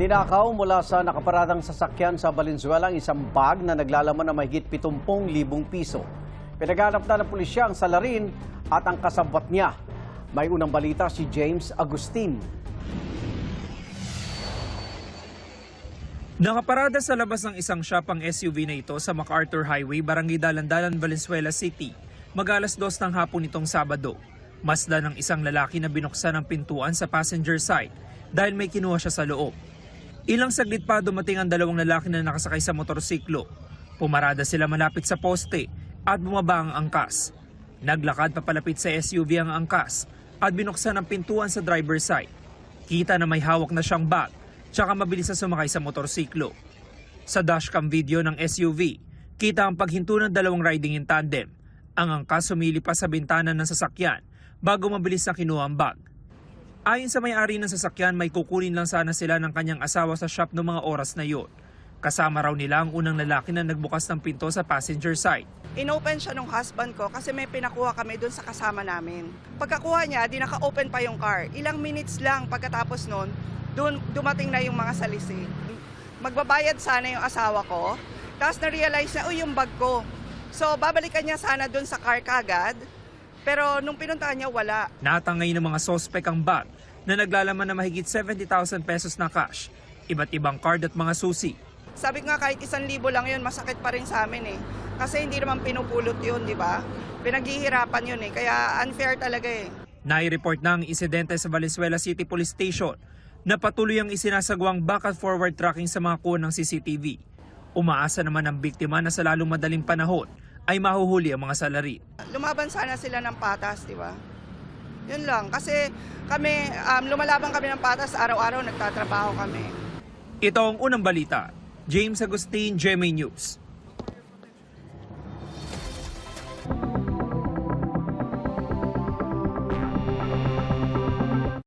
Ninakaw mula sa nakaparadang sasakyan sa Valenzuela ang isang bag na naglalaman ng mahigit 70,000 piso. Pinaghanap na ng pulisya ang salarin at ang kasabwat niya. May unang balita si James Agustin. Nakaparada sa labas ng isang shop ang SUV na ito sa MacArthur Highway, Barangay Dalandalan, Valenzuela City, mag-alas 2 ng hapon nitong Sabado. Masdan ng isang lalaki na binuksan ang pintuan sa passenger side dahil may kinuha siya sa loob. Ilang saglit pa dumating ang dalawang lalaki na nakasakay sa motorsiklo. Pumarada sila malapit sa poste at bumaba ang angkas. Naglakad papalapit sa SUV ang angkas at binuksan ang pintuan sa driver's side. Kita na may hawak na siyang bag tsaka mabilis na sumakay sa motorsiklo. Sa dashcam video ng SUV, kita ang paghinto ng dalawang riding in tandem. Ang angkas sumili pa sa bintana ng sasakyan bago mabilis na kinuha ang bag. Ayon sa may-ari ng sasakyan, may kukunin lang sana sila ng kanyang asawa sa shop noong mga oras na yon. Kasama raw nila ang unang lalaki na nagbukas ng pinto sa passenger side. Inopen siya ng husband ko kasi may pinakuha kami doon sa kasama namin. Pagkakuha niya, di naka-open pa yung car. Ilang minutes lang pagkatapos noon, dumating na yung mga salisi. Magbabayad sana yung asawa ko, tapos na-realize na, yung bag ko. So babalikan niya sana doon sa car kagad. Pero nung pinuntahan niya, wala. Natangay ng mga sospek ang bag na naglalaman na mahigit 70,000 pesos na cash, iba't ibang card at mga susi. Sabi nga kahit 1,000 lang yun, masakit pa rin sa amin eh. Kasi hindi naman pinupulot yun, di ba? Pinaghihirapan yun eh, kaya unfair talaga eh. Nai-report na ang insidente sa Valenzuela City Police Station na patuloy ang isinasagawang back and forward tracking sa mga kuha ng CCTV. Umaasa naman ang biktima na sa lalong madaling panahon ay mahuhuli ang mga salarin. Lumaban sana sila ng patas, di ba? Yun lang. Kasi kami, lumalaban kami ng patas, araw-araw nagtatrabaho kami. Ito ang unang balita. James Agustin, GMA News.